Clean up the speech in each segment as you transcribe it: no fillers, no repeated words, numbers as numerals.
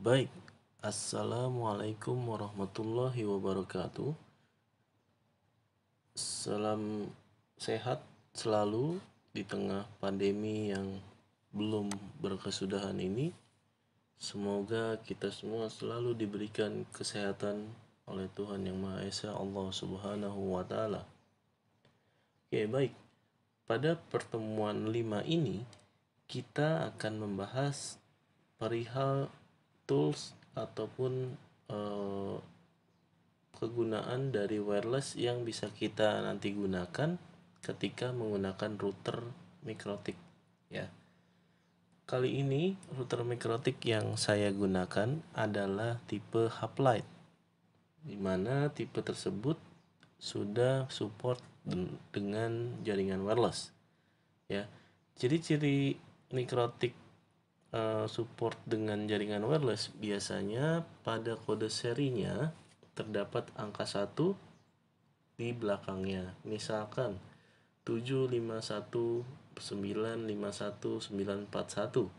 Baik, Assalamualaikum warahmatullahi wabarakatuh. Salam sehat selalu di tengah pandemi yang belum berkesudahan ini. Semoga kita semua selalu diberikan kesehatan oleh Tuhan Yang Maha Esa, Allah Subhanahu wa Ta'ala. Oke, baik. Pada pertemuan 5 ini, kita akan membahas perihal tools ataupun kegunaan dari wireless yang bisa kita nanti gunakan ketika menggunakan router mikrotik ya. Kali ini router mikrotik yang saya gunakan adalah tipe Hub-Lite, di mana tipe tersebut sudah support dengan jaringan wireless ya. Ciri-ciri mikrotik support dengan jaringan wireless biasanya pada kode serinya terdapat angka 1 di belakangnya. Misalkan 751951941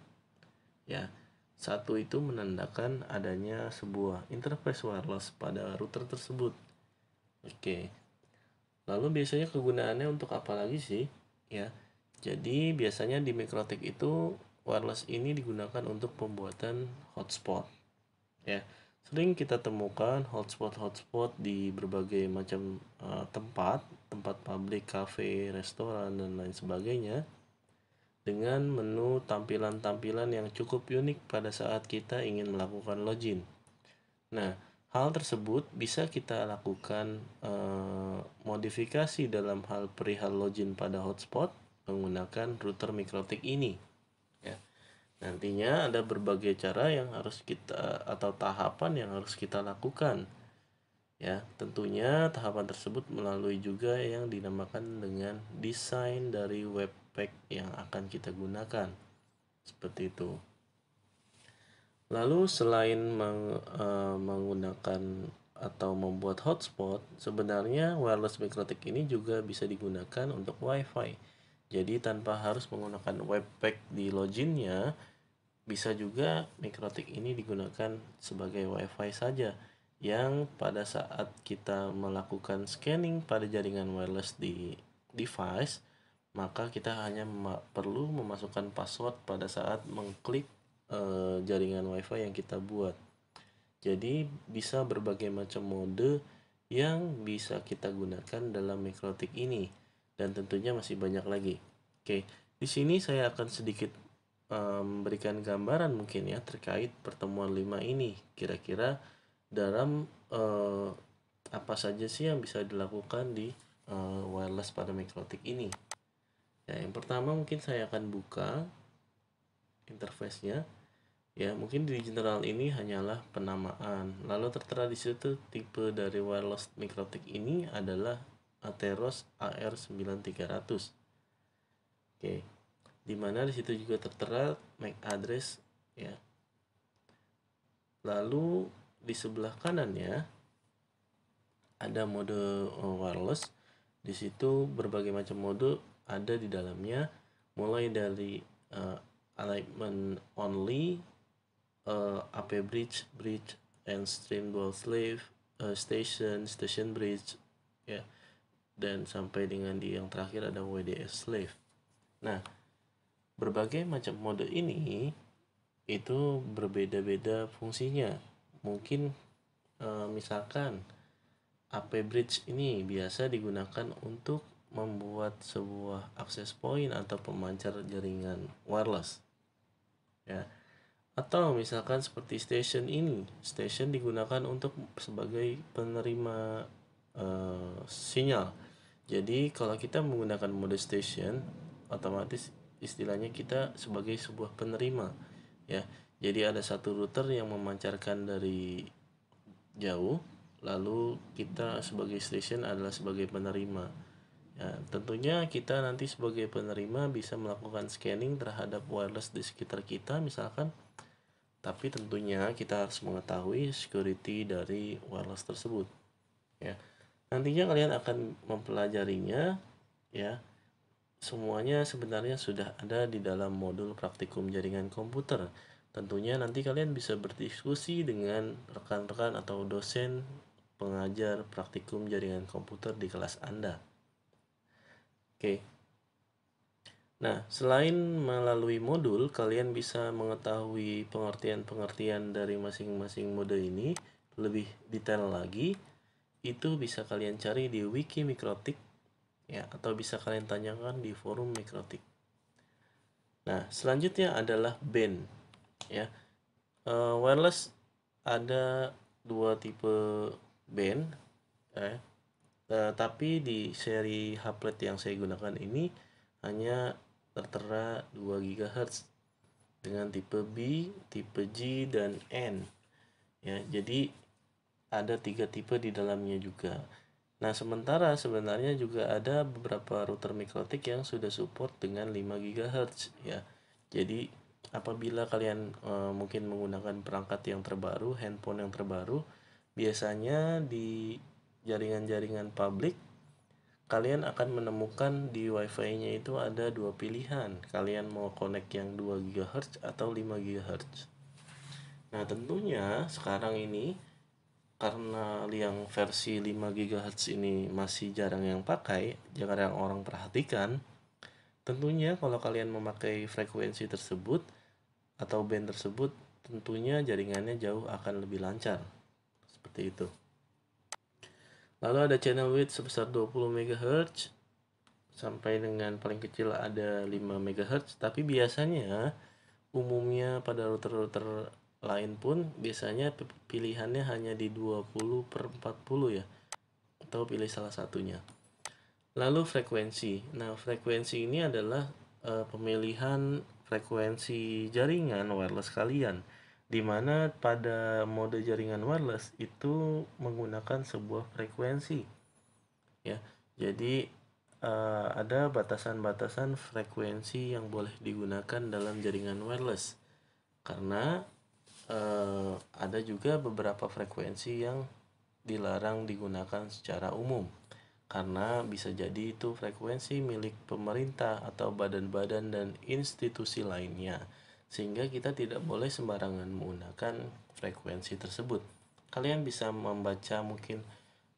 ya. 1 itu menandakan adanya sebuah interface wireless pada router tersebut. Oke. Lalu biasanya kegunaannya untuk apa lagi sih? Ya. Jadi biasanya di mikrotik itu wireless ini digunakan untuk pembuatan hotspot. Ya. Sering kita temukan hotspot di berbagai macam tempat publik, kafe, restoran, dan lain sebagainya, dengan menu tampilan-tampilan yang cukup unik pada saat kita ingin melakukan login. Nah, hal tersebut bisa kita lakukan modifikasi dalam hal perihal login pada hotspot menggunakan router mikrotik ini. Ya. Nantinya ada berbagai cara yang harus kita atau tahapan yang harus kita lakukan. Ya, tentunya tahapan tersebut melalui juga yang dinamakan dengan desain dari webpack yang akan kita gunakan. Seperti itu. Lalu selain menggunakan atau membuat hotspot, sebenarnya wireless mikrotik ini juga bisa digunakan untuk WiFi. Jadi tanpa harus menggunakan webpack di loginnya, bisa juga mikrotik ini digunakan sebagai WiFi saja, yang pada saat kita melakukan scanning pada jaringan wireless di device, maka kita hanya perlu memasukkan password pada saat mengklik jaringan WiFi yang kita buat. Jadi bisa berbagai macam mode yang bisa kita gunakan dalam mikrotik ini, dan tentunya masih banyak lagi. Oke, di sini saya akan sedikit memberikan gambaran mungkin ya terkait pertemuan 5 ini. Kira-kira dalam apa saja sih yang bisa dilakukan di wireless pada mikrotik ini. Ya, yang pertama mungkin saya akan buka interface-nya. Ya, mungkin di general ini hanyalah penamaan. Lalu tertera di situ tipe dari wireless mikrotik ini adalah Atheros AR9300. Oke. Dimana di situ juga tertera MAC address ya. Lalu di sebelah kanannya ada mode wireless. Di situ berbagai macam mode ada di dalamnya, mulai dari alignment only, AP bridge, and stream dual slave, station bridge ya, dan sampai dengan di yang terakhir ada WDS slave. Nah, berbagai macam mode ini itu berbeda-beda fungsinya. Mungkin misalkan AP bridge ini biasa digunakan untuk membuat sebuah access point atau pemancar jaringan wireless ya. Atau misalkan seperti station ini, station digunakan untuk sebagai penerima sinyal. Jadi kalau kita menggunakan mode station, otomatis istilahnya kita sebagai sebuah penerima ya. Jadi ada satu router yang memancarkan dari jauh, lalu kita sebagai station adalah sebagai penerima ya. Tentunya kita nanti sebagai penerima bisa melakukan scanning terhadap wireless di sekitar kita misalkan, tapi tentunya kita harus mengetahui security dari wireless tersebut ya. Nantinya kalian akan mempelajarinya ya. Semuanya sebenarnya sudah ada di dalam modul praktikum jaringan komputer. Tentunya nanti kalian bisa berdiskusi dengan rekan-rekan atau dosen pengajar praktikum jaringan komputer di kelas Anda. Oke. Nah, selain melalui modul, kalian bisa mengetahui pengertian-pengertian dari masing-masing mode ini lebih detail lagi. Itu bisa kalian cari di wiki Mikrotik, ya, atau bisa kalian tanyakan di forum Mikrotik. Nah, selanjutnya adalah band, ya. Wireless ada dua tipe band, tapi di seri Haplet yang saya gunakan ini hanya tertera 2 GHz dengan tipe B, tipe G, dan N. Ya, jadi ada 3 tipe di dalamnya juga. Nah, sementara sebenarnya juga ada beberapa router Mikrotik yang sudah support dengan 5 GHz ya. Jadi apabila kalian mungkin menggunakan perangkat yang terbaru, handphone yang terbaru, biasanya di jaringan-jaringan publik kalian akan menemukan di WiFi-nya itu ada dua pilihan. Kalian mau connect yang 2 GHz atau 5 GHz. Nah, tentunya sekarang ini karena yang versi 5 GHz ini masih jarang yang pakai, jarang orang perhatikan, tentunya kalau kalian memakai frekuensi tersebut atau band tersebut, tentunya jaringannya jauh akan lebih lancar. Seperti itu. Lalu ada channel width sebesar 20 MHz sampai dengan paling kecil ada 5 MHz, tapi biasanya umumnya pada router-router lain pun biasanya pilihannya hanya di 20/40 ya, atau pilih salah satunya. Lalu frekuensi. Nah, frekuensi ini adalah pemilihan frekuensi jaringan wireless kalian, di mana pada mode jaringan wireless itu menggunakan sebuah frekuensi ya. Jadi ada batasan-batasan frekuensi yang boleh digunakan dalam jaringan wireless, karena ada juga beberapa frekuensi yang dilarang digunakan secara umum, karena bisa jadi itu frekuensi milik pemerintah atau badan-badan dan institusi lainnya, sehingga kita tidak boleh sembarangan menggunakan frekuensi tersebut. Kalian bisa membaca mungkin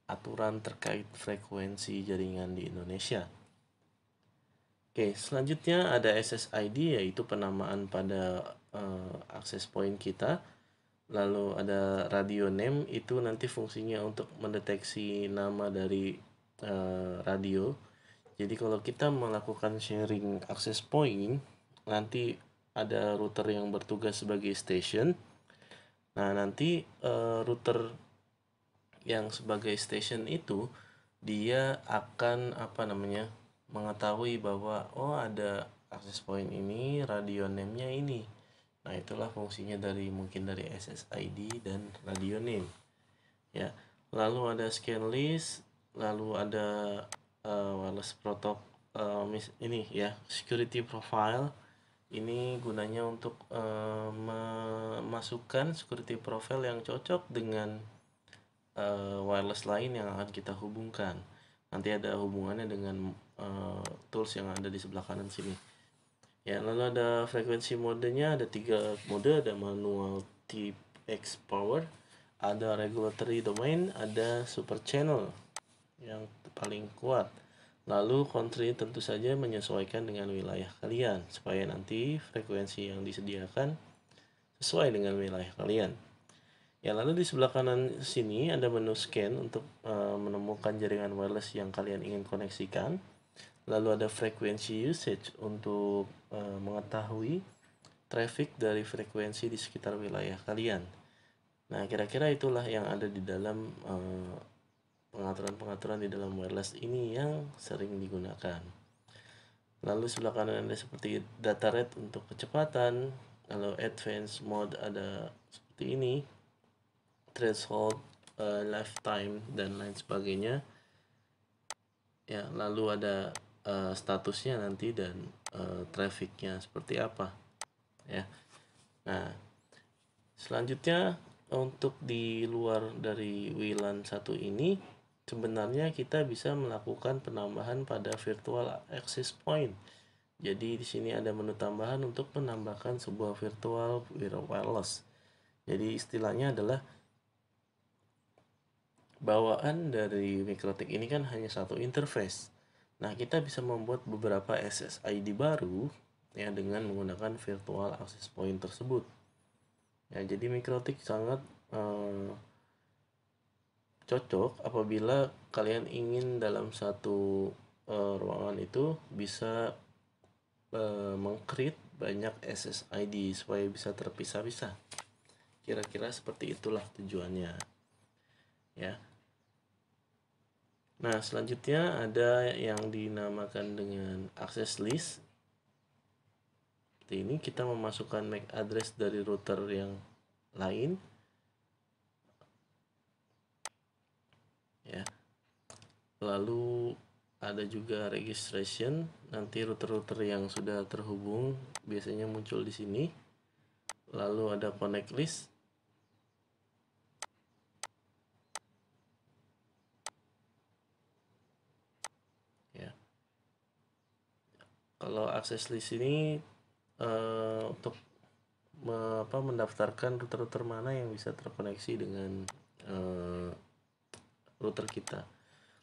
aturan terkait frekuensi jaringan di Indonesia. Oke, selanjutnya ada SSID, yaitu penamaan pada access point kita. Lalu ada radio name, itu nanti fungsinya untuk mendeteksi nama dari radio. Jadi kalau kita melakukan sharing access point, nanti ada router yang bertugas sebagai station. Nah, nanti router yang sebagai station itu dia akan mengetahui bahwa oh ada access point ini, radio name-nya ini. Nah, itulah fungsinya mungkin dari SSID dan radio name. Ya. Lalu ada scan list, lalu ada wireless protocol ini ya, security profile. Ini gunanya untuk memasukkan security profile yang cocok dengan wireless lain yang akan kita hubungkan. Nanti ada hubungannya dengan tools yang ada di sebelah kanan sini. Ya, lalu ada frekuensi modenya, ada 3 mode, ada manual type X power, ada regulatory domain, ada super channel yang paling kuat. Lalu country tentu saja menyesuaikan dengan wilayah kalian supaya nanti frekuensi yang disediakan sesuai dengan wilayah kalian. Ya, lalu di sebelah kanan sini ada menu scan untuk menemukan jaringan wireless yang kalian ingin koneksikan. Lalu ada frekuensi usage untuk mengetahui traffic dari frekuensi di sekitar wilayah kalian. Nah, kira-kira itulah yang ada di dalam pengaturan-pengaturan di dalam wireless ini yang sering digunakan. Lalu sebelah kanan ada seperti data rate untuk kecepatan, lalu advanced mode ada seperti ini, threshold, lifetime, dan lain sebagainya. Ya, lalu ada statusnya nanti dan trafficnya seperti apa ya. Nah, selanjutnya untuk di luar dari WLAN 1 ini sebenarnya kita bisa melakukan penambahan pada virtual access point, Jadi di sini ada menu tambahan untuk menambahkan sebuah virtual wireless. Jadi istilahnya adalah bawaan dari MikroTik ini kan hanya satu interface. Nah, kita bisa membuat beberapa SSID baru ya dengan menggunakan virtual access point tersebut. Ya, jadi MikroTik sangat cocok apabila kalian ingin dalam satu ruangan itu bisa meng-create banyak SSID supaya bisa terpisah-pisah. Kira-kira seperti itulah tujuannya. Ya. Nah, selanjutnya ada yang dinamakan dengan access list. Seperti ini, kita memasukkan MAC address dari router yang lain. Ya. Lalu ada juga registration, nanti router-router yang sudah terhubung biasanya muncul di sini. Lalu ada connect list. Ya. Kalau access list ini untuk mendaftarkan router-router mana yang bisa terkoneksi dengan router kita.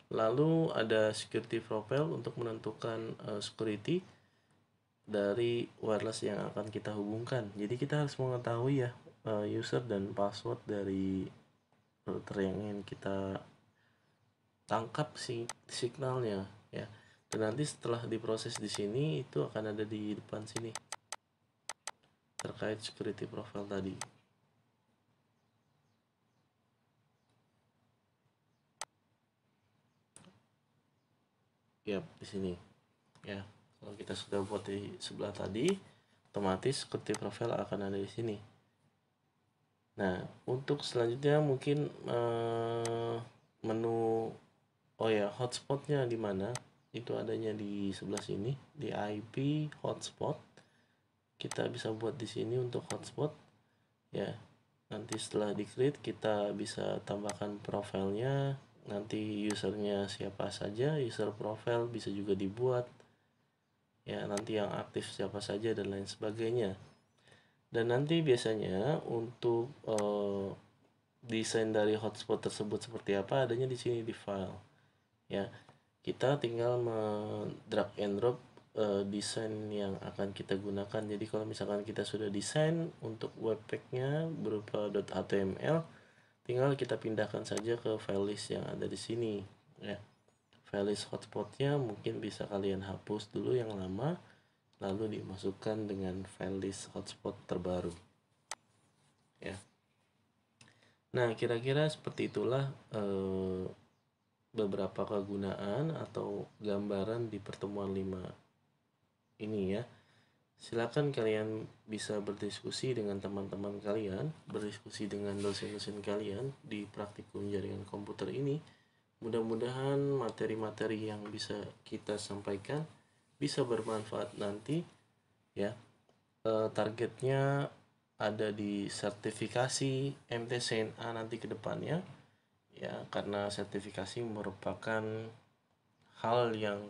Lalu ada security profile untuk menentukan security dari wireless yang akan kita hubungkan. Jadi kita harus mengetahui ya user dan password dari router yang ingin kita tangkap signalnya ya. Dan nanti setelah diproses di sini itu akan ada di depan sini terkait security profile tadi. Ya, di sini. Ya, kalau kita sudah buat di sebelah tadi, otomatis security profile akan ada di sini. Nah, untuk selanjutnya mungkin menu hotspotnya di mana? Itu adanya di sebelah sini di IP hotspot. Kita bisa buat di sini untuk hotspot. Ya, nanti setelah di-create kita bisa tambahkan profilnya. Nanti usernya siapa saja, user profile bisa juga dibuat. Ya, nanti yang aktif siapa saja dan lain sebagainya. Dan nanti biasanya untuk desain dari hotspot tersebut seperti apa adanya di sini di file. Ya, kita tinggal drag and drop desain yang akan kita gunakan. Jadi kalau misalkan kita sudah desain untuk webpacknya berupa .html, tinggal kita pindahkan saja ke file list yang ada di sini. Ya, file list hotspotnya mungkin bisa kalian hapus dulu yang lama, lalu dimasukkan dengan file list hotspot terbaru. Ya. Nah, kira-kira seperti itulah beberapa kegunaan atau gambaran di pertemuan 5 ini ya. Silakan kalian bisa berdiskusi dengan teman-teman kalian, berdiskusi dengan dosen-dosen kalian di praktikum jaringan komputer ini. Mudah-mudahan materi-materi yang bisa kita sampaikan bisa bermanfaat nanti ya. Targetnya ada di sertifikasi MTCNA nanti ke depannya ya, karena sertifikasi merupakan hal yang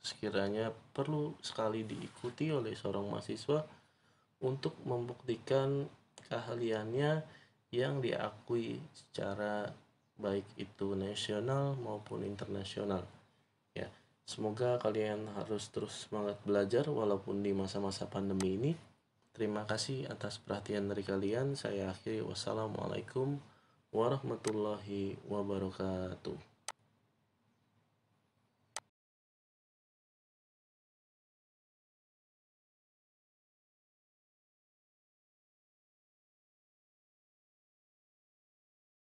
sekiranya perlu sekali diikuti oleh seorang mahasiswa untuk membuktikan keahliannya yang diakui secara baik itu nasional maupun internasional ya. Semoga kalian harus terus semangat belajar walaupun di masa-masa pandemi ini. Terima kasih atas perhatian dari kalian. Saya akhiri, wassalamualaikum warahmatullahi wabarakatuh.